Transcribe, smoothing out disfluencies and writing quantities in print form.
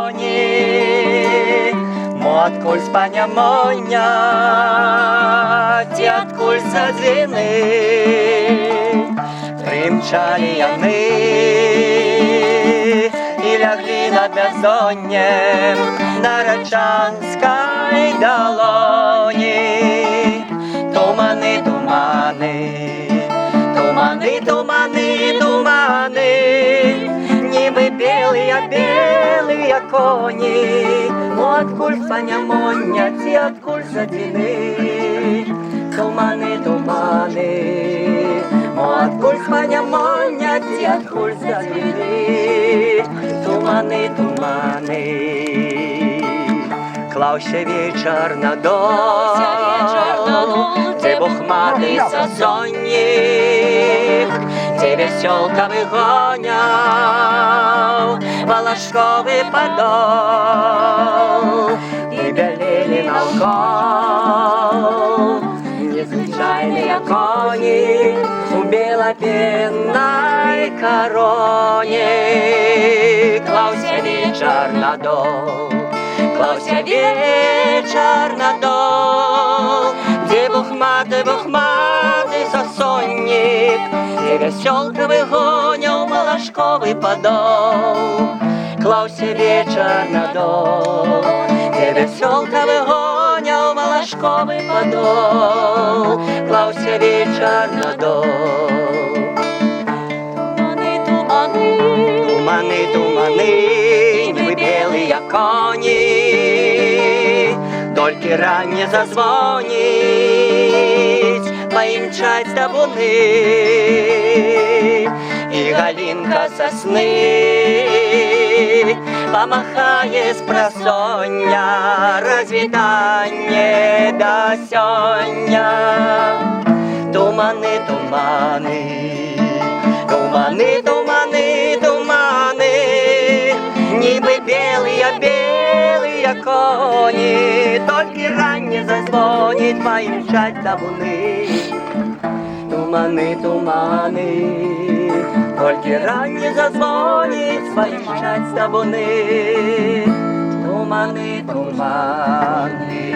коні, откуль спання моня, ті откуль садзини, примчали яни і лягли над бездоннем на Рачанській долоні. Тумани, тумани, тумани, тумани, тумани, ніби білі коні, откуль спання моня, ті откуль садзини. Тумани, тумани, откуль спання моня, ті откуль садзини. Тумани, тумани, клався вечір на дол, де бухматий сазонник, де веселка вигоняв Волошковий подол. І белели навколо незвичайні коні у білопенній короні. Клався вечір на дол, клався вечір на дол, де бухматий сосонник, де веселка вигоняв Волошковий подол. Клався вечір на дол, де веселка вигоняв Волошковий подол. Клався вечір на дол. Тумани, тумани, ніби білі коні, тільки рання зазвонить, поїмчать табуни, і галинка сосни помахає з просоння, розвітання до сьогодня. Тумани, тумани, тумани, тумани, тумани, ніби білі коні, тільки рання зазвонить, поїмчать табуни. Тумани, тумани, тільки рання зазвонить, поїмчать табуни. Тумани, тумани.